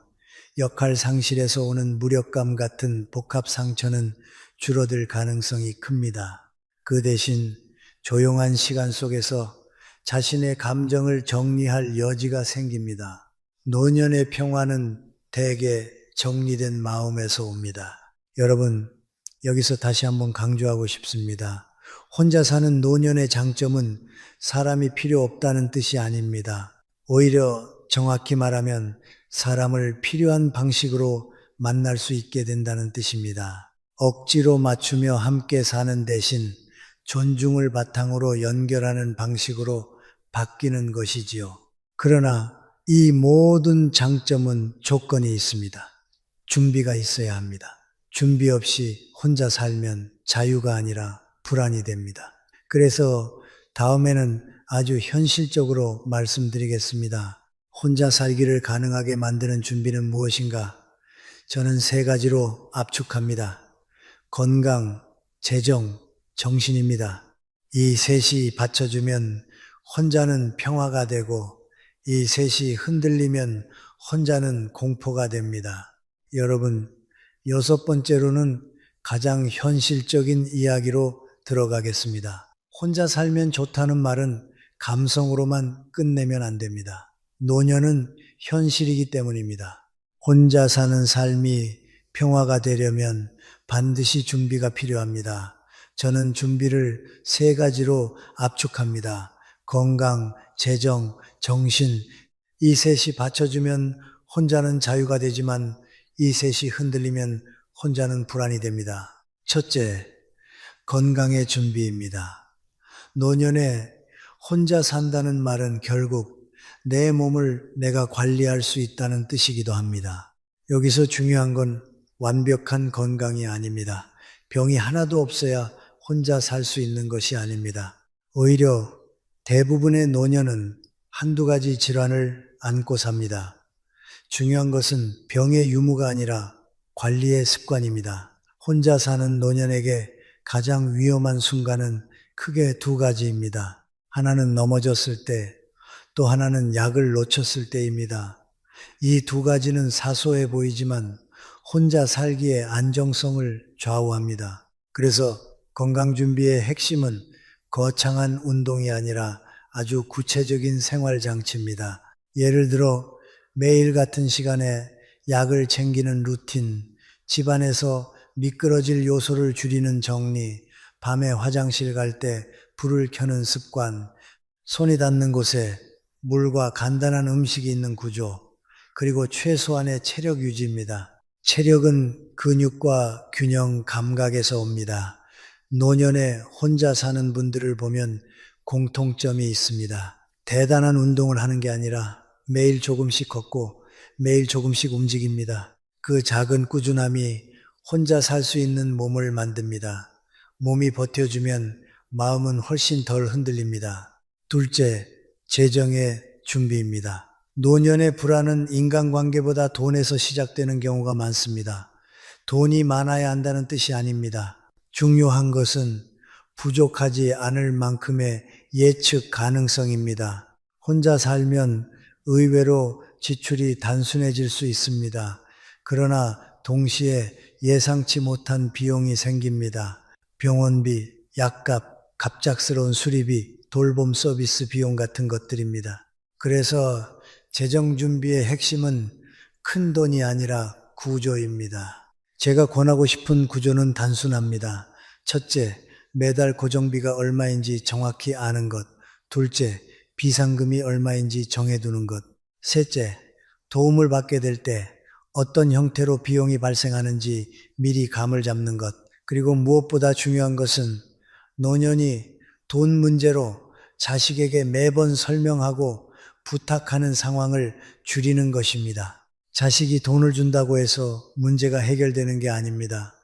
역할 상실에서 오는 무력감 같은 복합 상처는 줄어들 가능성이 큽니다. 그 대신 조용한 시간 속에서 자신의 감정을 정리할 여지가 생깁니다. 노년의 평화는 대개 정리된 마음에서 옵니다. 여러분, 여기서 다시 한번 강조하고 싶습니다. 혼자 사는 노년의 장점은 사람이 필요 없다는 뜻이 아닙니다. 오히려 정확히 말하면 사람을 필요한 방식으로 만날 수 있게 된다는 뜻입니다. 억지로 맞추며 함께 사는 대신 존중을 바탕으로 연결하는 방식으로 바뀌는 것이지요. 그러나 이 모든 장점은 조건이 있습니다. 준비가 있어야 합니다. 준비 없이 혼자 살면 자유가 아니라 불안이 됩니다. 그래서 다음에는 아주 현실적으로 말씀드리겠습니다. 혼자 살기를 가능하게 만드는 준비는 무엇인가? 저는 세 가지로 압축합니다. 건강, 재정, 정신입니다. 이 셋이 받쳐주면 혼자는 평화가 되고 이 셋이 흔들리면 혼자는 공포가 됩니다. 여러분, 여섯 번째로는 가장 현실적인 이야기로 들어가겠습니다. 혼자 살면 좋다는 말은 감성으로만 끝내면 안 됩니다. 노년은 현실이기 때문입니다. 혼자 사는 삶이 평화가 되려면 반드시 준비가 필요합니다. 저는 준비를 세 가지로 압축합니다. 건강, 재정, 정신, 이 셋이 받쳐주면 혼자는 자유가 되지만 이 셋이 흔들리면 혼자는 불안이 됩니다. 첫째, 건강의 준비입니다. 노년에 혼자 산다는 말은 결국 내 몸을 내가 관리할 수 있다는 뜻이기도 합니다. 여기서 중요한 건 완벽한 건강이 아닙니다. 병이 하나도 없어야 혼자 살 수 있는 것이 아닙니다. 오히려 대부분의 노년은 한두 가지 질환을 안고 삽니다. 중요한 것은 병의 유무가 아니라 관리의 습관입니다. 혼자 사는 노년에게 가장 위험한 순간은 크게 두 가지입니다. 하나는 넘어졌을 때, 또 하나는 약을 놓쳤을 때입니다. 이 두 가지는 사소해 보이지만 혼자 살기의 안정성을 좌우합니다. 그래서 건강 준비의 핵심은 거창한 운동이 아니라 아주 구체적인 생활 장치입니다. 예를 들어 매일 같은 시간에 약을 챙기는 루틴, 집안에서 미끄러질 요소를 줄이는 정리, 밤에 화장실 갈 때 불을 켜는 습관, 손이 닿는 곳에 물과 간단한 음식이 있는 구조, 그리고 최소한의 체력 유지입니다. 체력은 근육과 균형 감각에서 옵니다. 노년에 혼자 사는 분들을 보면 공통점이 있습니다. 대단한 운동을 하는 게 아니라 매일 조금씩 걷고 매일 조금씩 움직입니다. 그 작은 꾸준함이 혼자 살 수 있는 몸을 만듭니다. 몸이 버텨주면 마음은 훨씬 덜 흔들립니다. 둘째, 재정의 준비입니다. 노년의 불안은 인간관계보다 돈에서 시작되는 경우가 많습니다. 돈이 많아야 한다는 뜻이 아닙니다. 중요한 것은 부족하지 않을 만큼의 예측 가능성입니다. 혼자 살면 의외로 지출이 단순해질 수 있습니다. 그러나 동시에 예상치 못한 비용이 생깁니다. 병원비, 약값, 갑작스러운 수리비, 돌봄 서비스 비용 같은 것들입니다. 그래서 재정 준비의 핵심은 큰 돈이 아니라 구조입니다. 제가 권하고 싶은 구조는 단순합니다. 첫째, 매달 고정비가 얼마인지 정확히 아는 것. 둘째, 비상금이 얼마인지 정해두는 것. 셋째, 도움을 받게 될 때 어떤 형태로 비용이 발생하는지 미리 감을 잡는 것. 그리고 무엇보다 중요한 것은 노년이 돈 문제로 자식에게 매번 설명하고 부탁하는 상황을 줄이는 것입니다. 자식이 돈을 준다고 해서 문제가 해결되는 게 아닙니다.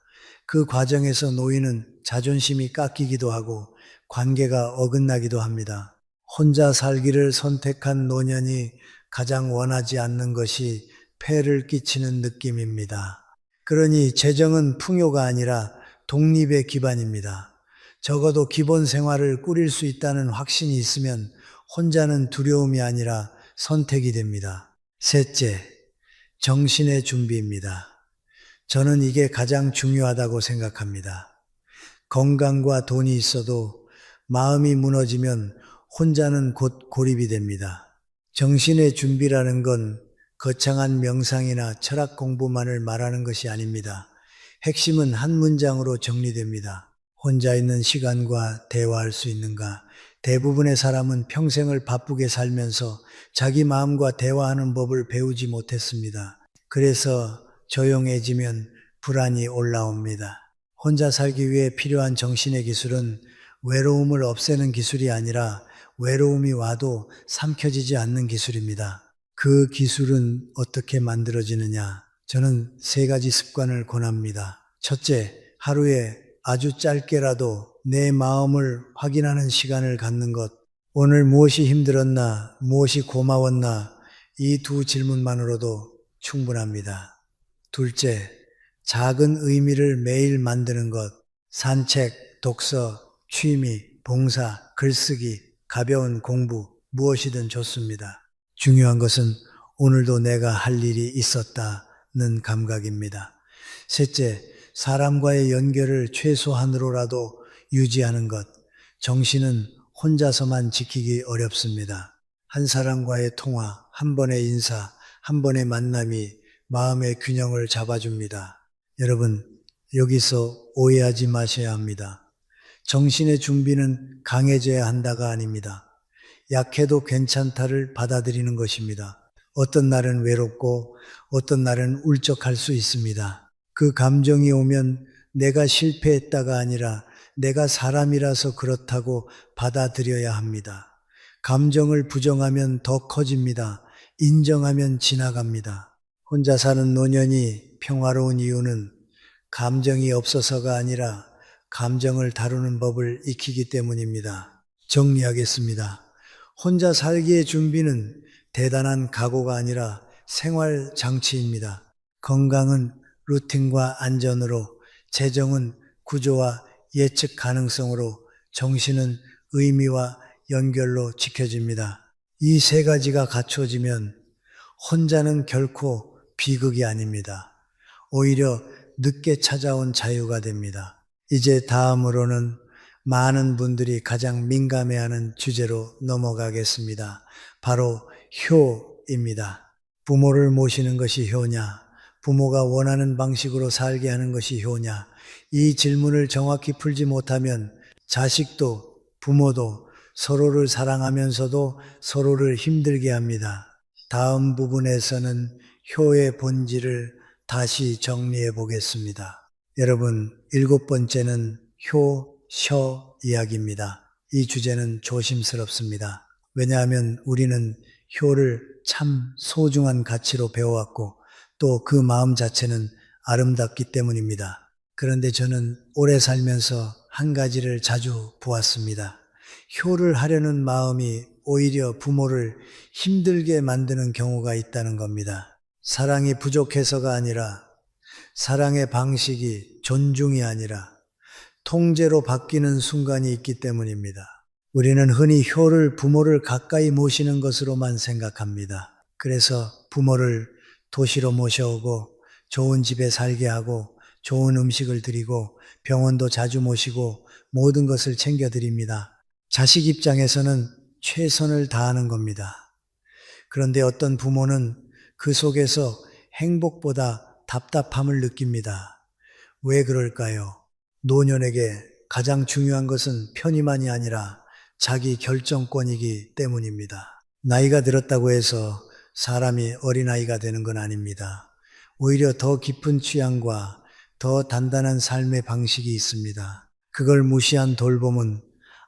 그 과정에서 노인은 자존심이 깎이기도 하고 관계가 어긋나기도 합니다. 혼자 살기를 선택한 노년이 가장 원하지 않는 것이 폐를 끼치는 느낌입니다. 그러니 재정은 풍요가 아니라 독립의 기반입니다. 적어도 기본 생활을 꾸릴 수 있다는 확신이 있으면 혼자는 두려움이 아니라 선택이 됩니다. 셋째, 정신의 준비입니다. 저는 이게 가장 중요하다고 생각합니다. 건강과 돈이 있어도 마음이 무너지면 혼자는 곧 고립이 됩니다. 정신의 준비라는 건 거창한 명상이나 철학 공부만을 말하는 것이 아닙니다. 핵심은 한 문장으로 정리됩니다. 혼자 있는 시간과 대화할 수 있는가? 대부분의 사람은 평생을 바쁘게 살면서 자기 마음과 대화하는 법을 배우지 못했습니다. 그래서 조용해지면 불안이 올라옵니다. 혼자 살기 위해 필요한 정신의 기술은 외로움을 없애는 기술이 아니라 외로움이 와도 삼켜지지 않는 기술입니다. 그 기술은 어떻게 만들어지느냐? 저는 3가지 습관을 권합니다. 첫째, 하루에 아주 짧게라도 내 마음을 확인하는 시간을 갖는 것. 오늘 무엇이 힘들었나, 무엇이 고마웠나, 이 2 질문만으로도 충분합니다. 둘째, 작은 의미를 매일 만드는 것. 산책, 독서, 취미, 봉사, 글쓰기, 가벼운 공부, 무엇이든 좋습니다. 중요한 것은 오늘도 내가 할 일이 있었다는 감각입니다. 셋째, 사람과의 연결을 최소한으로라도 유지하는 것. 정신은 혼자서만 지키기 어렵습니다. 한 사람과의 통화, 한 번의 인사, 한 번의 만남이 마음의 균형을 잡아줍니다. 여러분, 여기서 오해하지 마셔야 합니다. 정신의 준비는 강해져야 한다가 아닙니다. 약해도 괜찮다를 받아들이는 것입니다. 어떤 날은 외롭고 어떤 날은 울적할 수 있습니다. 그 감정이 오면 내가 실패했다가 아니라 내가 사람이라서 그렇다고 받아들여야 합니다. 감정을 부정하면 더 커집니다. 인정하면 지나갑니다. 혼자 사는 노년이 평화로운 이유는 감정이 없어서가 아니라 감정을 다루는 법을 익히기 때문입니다. 정리하겠습니다. 혼자 살기의 준비는 대단한 각오가 아니라 생활 장치입니다. 건강은 루틴과 안전으로, 재정은 구조와 예측 가능성으로, 정신은 의미와 연결로 지켜집니다. 이 3가지가 갖춰지면 혼자는 결코 비극이 아닙니다. 오히려 늦게 찾아온 자유가 됩니다. 이제 다음으로는 많은 분들이 가장 민감해하는 주제로 넘어가겠습니다. 바로 효입니다. 부모를 모시는 것이 효냐? 부모가 원하는 방식으로 살게 하는 것이 효냐? 이 질문을 정확히 풀지 못하면 자식도 부모도 서로를 사랑하면서도 서로를 힘들게 합니다. 다음 부분에서는 효의 본질을 다시 정리해 보겠습니다. 여러분, 7번째는 효, 셔 이야기입니다. 이 주제는 조심스럽습니다. 왜냐하면 우리는 효를 참 소중한 가치로 배워왔고 또 그 마음 자체는 아름답기 때문입니다. 그런데 저는 오래 살면서 한 가지를 자주 보았습니다. 효를 하려는 마음이 오히려 부모를 힘들게 만드는 경우가 있다는 겁니다. 사랑이 부족해서가 아니라 사랑의 방식이 존중이 아니라 통제로 바뀌는 순간이 있기 때문입니다. 우리는 흔히 효를 부모를 가까이 모시는 것으로만 생각합니다. 그래서 부모를 도시로 모셔오고 좋은 집에 살게 하고 좋은 음식을 드리고 병원도 자주 모시고 모든 것을 챙겨드립니다. 자식 입장에서는 최선을 다하는 겁니다. 그런데 어떤 부모는 그 속에서 행복보다 답답함을 느낍니다. 왜 그럴까요? 노년에게 가장 중요한 것은 편의만이 아니라 자기 결정권이기 때문입니다. 나이가 들었다고 해서 사람이 어린아이가 되는 건 아닙니다. 오히려 더 깊은 취향과 더 단단한 삶의 방식이 있습니다. 그걸 무시한 돌봄은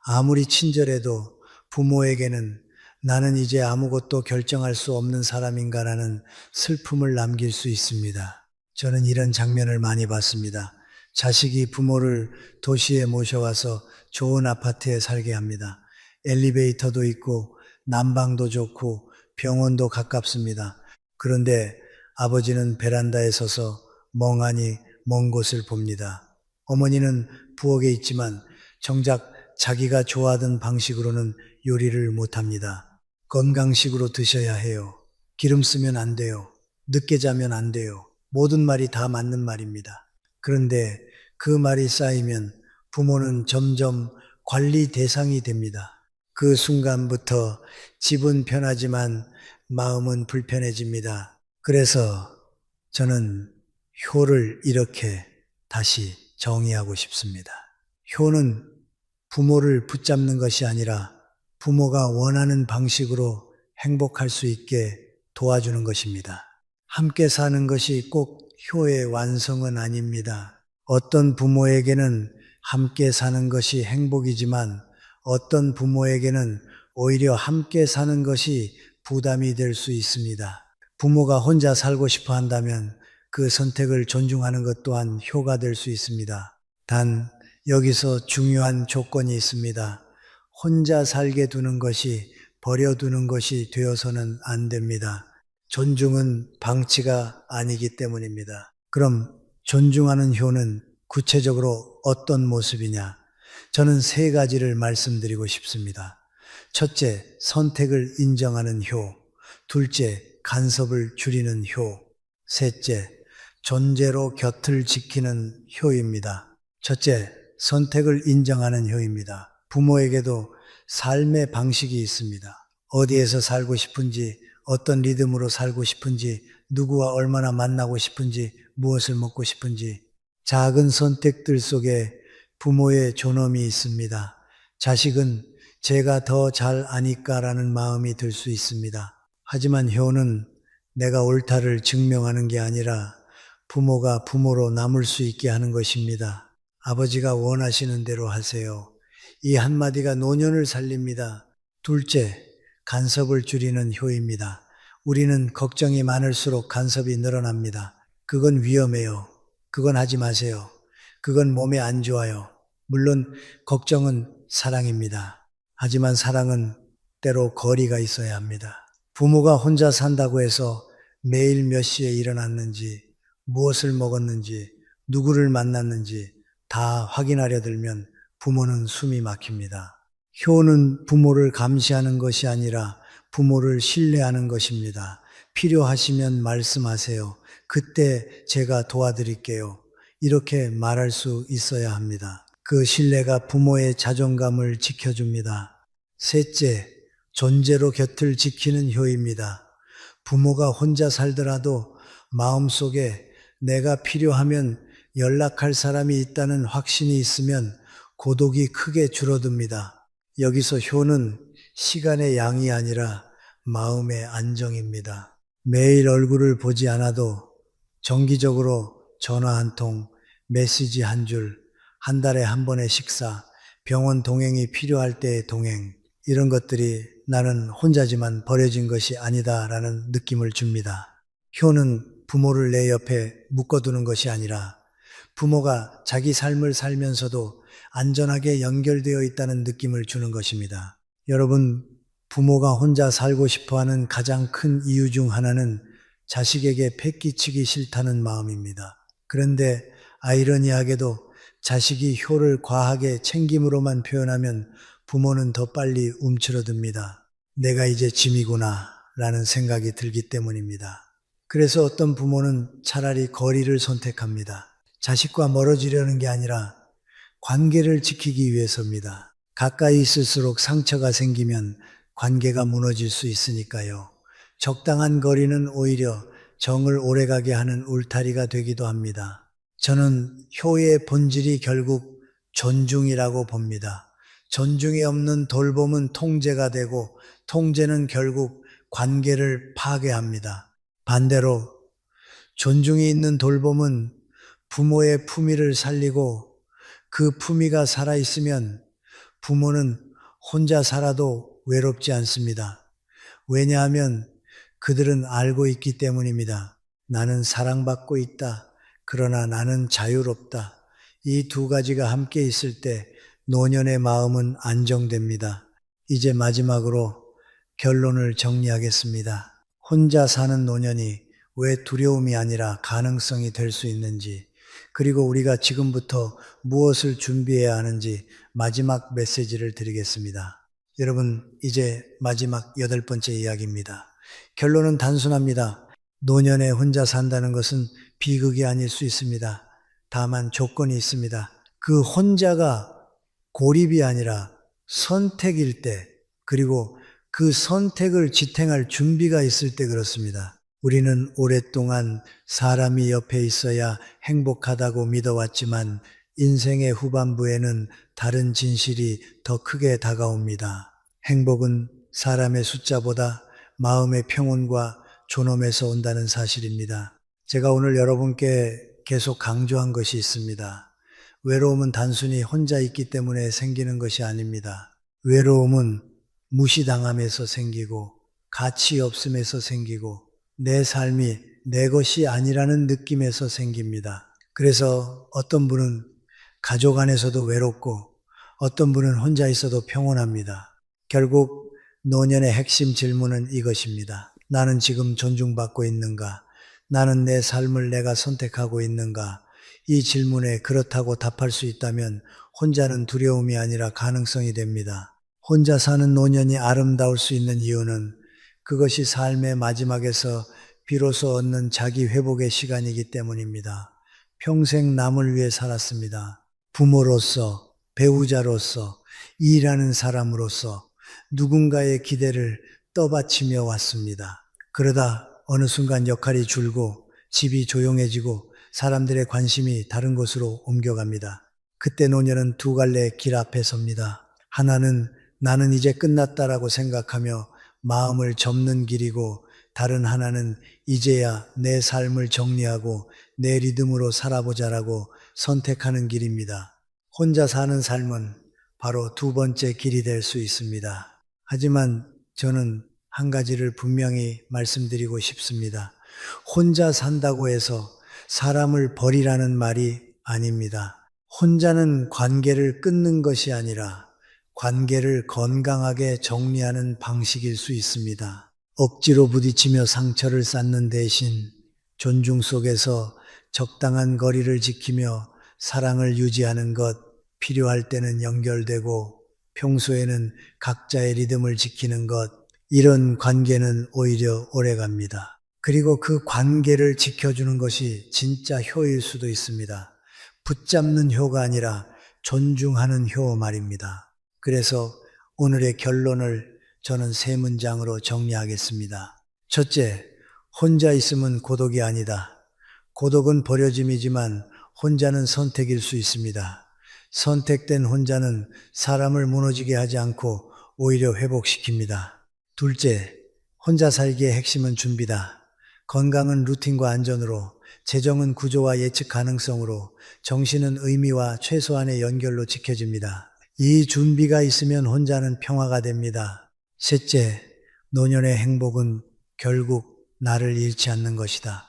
아무리 친절해도 부모에게는 나는 이제 아무것도 결정할 수 없는 사람인가라는 슬픔을 남길 수 있습니다. 저는 이런 장면을 많이 봤습니다. 자식이 부모를 도시에 모셔와서 좋은 아파트에 살게 합니다. 엘리베이터도 있고 난방도 좋고 병원도 가깝습니다. 그런데 아버지는 베란다에 서서 멍하니 먼 곳을 봅니다. 어머니는 부엌에 있지만 정작 자기가 좋아하던 방식으로는 요리를 못합니다. 건강식으로 드셔야 해요. 기름 쓰면 안 돼요. 늦게 자면 안 돼요. 모든 말이 다 맞는 말입니다. 그런데 그 말이 쌓이면 부모는 점점 관리 대상이 됩니다. 그 순간부터 집은 편하지만 마음은 불편해집니다. 그래서 저는 효를 이렇게 다시 정의하고 싶습니다. 효는 부모를 붙잡는 것이 아니라 부모가 원하는 방식으로 행복할 수 있게 도와주는 것입니다. 함께 사는 것이 꼭 효의 완성은 아닙니다. 어떤 부모에게는 함께 사는 것이 행복이지만 어떤 부모에게는 오히려 함께 사는 것이 부담이 될 수 있습니다. 부모가 혼자 살고 싶어 한다면 그 선택을 존중하는 것 또한 효가 될 수 있습니다. 단 여기서 중요한 조건이 있습니다. 혼자 살게 두는 것이 버려두는 것이 되어서는 안 됩니다. 존중은 방치가 아니기 때문입니다. 그럼 존중하는 효는 구체적으로 어떤 모습이냐? 저는 세 가지를 말씀드리고 싶습니다. 첫째, 선택을 인정하는 효. 둘째, 간섭을 줄이는 효. 셋째, 존재로 곁을 지키는 효입니다. 첫째, 선택을 인정하는 효입니다. 부모에게도 삶의 방식이 있습니다. 어디에서 살고 싶은지, 어떤 리듬으로 살고 싶은지, 누구와 얼마나 만나고 싶은지, 무엇을 먹고 싶은지, 작은 선택들 속에 부모의 존엄이 있습니다. 자식은 제가 더 잘 아니까라는 마음이 들 수 있습니다. 하지만 효는 내가 옳다를 증명하는 게 아니라 부모가 부모로 남을 수 있게 하는 것입니다. 아버지가 원하시는 대로 하세요. 이 한마디가 노년을 살립니다. 둘째, 간섭을 줄이는 효입니다. 우리는 걱정이 많을수록 간섭이 늘어납니다. 그건 위험해요. 그건 하지 마세요. 그건 몸에 안 좋아요. 물론 걱정은 사랑입니다. 하지만 사랑은 때로 거리가 있어야 합니다. 부모가 혼자 산다고 해서 매일 몇 시에 일어났는지, 무엇을 먹었는지, 누구를 만났는지 다 확인하려 들면 부모는 숨이 막힙니다. 효는 부모를 감시하는 것이 아니라 부모를 신뢰하는 것입니다. 필요하시면 말씀하세요. 그때 제가 도와드릴게요. 이렇게 말할 수 있어야 합니다. 그 신뢰가 부모의 자존감을 지켜줍니다. 셋째, 존재로 곁을 지키는 효입니다. 부모가 혼자 살더라도 마음속에 내가 필요하면 연락할 사람이 있다는 확신이 있으면 고독이 크게 줄어듭니다. 여기서 효는 시간의 양이 아니라 마음의 안정입니다. 매일 얼굴을 보지 않아도 정기적으로 전화 한 통, 메시지 한 줄, 한 달에 한 번의 식사, 병원 동행이 필요할 때의 동행, 이런 것들이 나는 혼자지만 버려진 것이 아니다라는 느낌을 줍니다. 효는 부모를 내 옆에 묶어두는 것이 아니라 부모가 자기 삶을 살면서도 안전하게 연결되어 있다는 느낌을 주는 것입니다. 여러분, 부모가 혼자 살고 싶어하는 가장 큰 이유 중 하나는 자식에게 패기치기 싫다는 마음입니다. 그런데 아이러니하게도 자식이 효를 과하게 챙김으로만 표현하면 부모는 더 빨리 움츠러듭니다. 내가 이제 짐이구나 라는 생각이 들기 때문입니다. 그래서 어떤 부모는 차라리 거리를 선택합니다. 자식과 멀어지려는 게 아니라 관계를 지키기 위해서입니다. 가까이 있을수록 상처가 생기면 관계가 무너질 수 있으니까요. 적당한 거리는 오히려 정을 오래가게 하는 울타리가 되기도 합니다. 저는 효의 본질이 결국 존중이라고 봅니다. 존중이 없는 돌봄은 통제가 되고 통제는 결국 관계를 파괴합니다. 반대로 존중이 있는 돌봄은 부모의 품위를 살리고 그 품위가 살아있으면 부모는 혼자 살아도 외롭지 않습니다. 왜냐하면 그들은 알고 있기 때문입니다. 나는 사랑받고 있다. 그러나 나는 자유롭다. 이 두 가지가 함께 있을 때 노년의 마음은 안정됩니다. 이제 마지막으로 결론을 정리하겠습니다. 혼자 사는 노년이 왜 두려움이 아니라 가능성이 될 수 있는지, 그리고 우리가 지금부터 무엇을 준비해야 하는지 마지막 메시지를 드리겠습니다. 여러분, 이제 마지막 8번째 이야기입니다. 결론은 단순합니다. 노년에 혼자 산다는 것은 비극이 아닐 수 있습니다. 다만 조건이 있습니다. 그 혼자가 고립이 아니라 선택일 때, 그리고 그 선택을 지탱할 준비가 있을 때 그렇습니다. 우리는 오랫동안 사람이 옆에 있어야 행복하다고 믿어왔지만 인생의 후반부에는 다른 진실이 더 크게 다가옵니다. 행복은 사람의 숫자보다 마음의 평온과 존엄에서 온다는 사실입니다. 제가 오늘 여러분께 계속 강조한 것이 있습니다. 외로움은 단순히 혼자 있기 때문에 생기는 것이 아닙니다. 외로움은 무시당함에서 생기고 가치 없음에서 생기고 내 삶이 내 것이 아니라는 느낌에서 생깁니다. 그래서 어떤 분은 가족 안에서도 외롭고 어떤 분은 혼자 있어도 평온합니다. 결국 노년의 핵심 질문은 이것입니다. 나는 지금 존중받고 있는가? 나는 내 삶을 내가 선택하고 있는가? 이 질문에 그렇다고 답할 수 있다면 혼자는 두려움이 아니라 가능성이 됩니다. 혼자 사는 노년이 아름다울 수 있는 이유는 그것이 삶의 마지막에서 비로소 얻는 자기 회복의 시간이기 때문입니다. 평생 남을 위해 살았습니다. 부모로서, 배우자로서, 일하는 사람으로서 누군가의 기대를 떠받치며 왔습니다. 그러다 어느 순간 역할이 줄고 집이 조용해지고 사람들의 관심이 다른 곳으로 옮겨갑니다. 그때 노년은 두 갈래의 길 앞에 섭니다. 하나는 나는 이제 끝났다라고 생각하며 마음을 접는 길이고, 다른 하나는 이제야 내 삶을 정리하고 내 리듬으로 살아보자라고 선택하는 길입니다. 혼자 사는 삶은 바로 두 번째 길이 될 수 있습니다. 하지만 저는 한 가지를 분명히 말씀드리고 싶습니다. 혼자 산다고 해서 사람을 버리라는 말이 아닙니다. 혼자는 관계를 끊는 것이 아니라 관계를 건강하게 정리하는 방식일 수 있습니다. 억지로 부딪히며 상처를 쌓는 대신 존중 속에서 적당한 거리를 지키며 사랑을 유지하는 것, 필요할 때는 연결되고 평소에는 각자의 리듬을 지키는 것, 이런 관계는 오히려 오래갑니다. 그리고 그 관계를 지켜주는 것이 진짜 효일 수도 있습니다. 붙잡는 효가 아니라 존중하는 효 말입니다. 그래서 오늘의 결론을 저는 세 문장으로 정리하겠습니다. 첫째, 혼자 있음은 고독이 아니다. 고독은 버려짐이지만 혼자는 선택일 수 있습니다. 선택된 혼자는 사람을 무너지게 하지 않고 오히려 회복시킵니다. 둘째, 혼자 살기의 핵심은 준비다. 건강은 루틴과 안전으로, 재정은 구조와 예측 가능성으로, 정신은 의미와 최소한의 연결로 지켜집니다. 이 준비가 있으면 혼자는 평화가 됩니다. 셋째, 노년의 행복은 결국 나를 잃지 않는 것이다.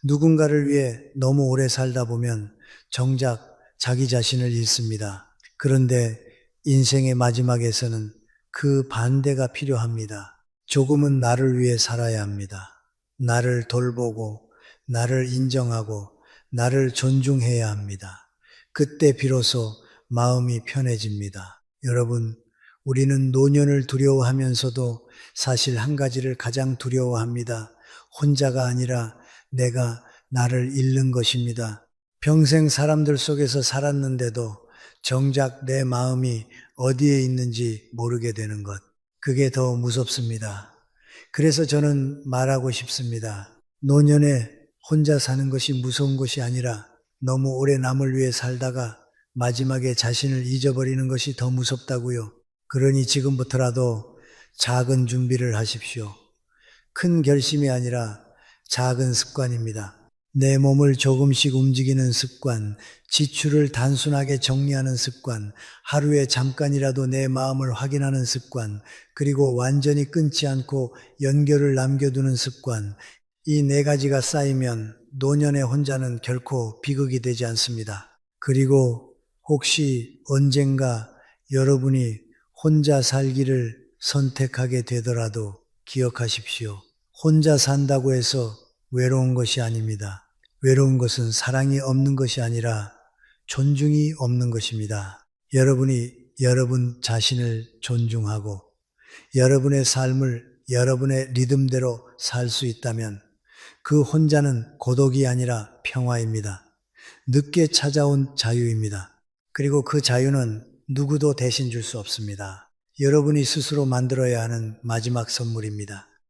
누군가를 위해 너무 오래 살다 보면 정작 자기 자신을 잃습니다. 그런데 인생의 마지막에서는 그 반대가 필요합니다. 조금은 나를 위해 살아야 합니다. 나를 돌보고, 나를 인정하고, 나를 존중해야 합니다. 그때 비로소 마음이 편해집니다. 여러분, 우리는 노년을 두려워하면서도 사실 한 가지를 가장 두려워합니다. 혼자가 아니라 내가 나를 잃는 것입니다. 평생 사람들 속에서 살았는데도 정작 내 마음이 어디에 있는지 모르게 되는 것. 그게 더 무섭습니다. 그래서 저는 말하고 싶습니다. 노년에 혼자 사는 것이 무서운 것이 아니라 너무 오래 남을 위해 살다가 마지막에 자신을 잊어버리는 것이 더 무섭다고요. 그러니 지금부터라도 작은 준비를 하십시오. 큰 결심이 아니라 작은 습관입니다. 내 몸을 조금씩 움직이는 습관, 지출을 단순하게 정리하는 습관, 하루에 잠깐이라도 내 마음을 확인하는 습관, 그리고 완전히 끊지 않고 연결을 남겨두는 습관, 이 네 가지가 쌓이면 노년의 혼자는 결코 비극이 되지 않습니다. 그리고 혹시 언젠가 여러분이 혼자 살기를 선택하게 되더라도 기억하십시오. 혼자 산다고 해서 외로운 것이 아닙니다. 외로운 것은 사랑이 없는 것이 아니라 존중이 없는 것입니다. 여러분이 여러분 자신을 존중하고 여러분의 삶을 여러분의 리듬대로 살 수 있다면 그 혼자는 고독이 아니라 평화입니다. 늦게 찾아온 자유입니다. 그리고 그 자유는 누구도 대신 줄 수 없습니다. 여러분이 스스로 만들어야 하는 마지막 선물입니다.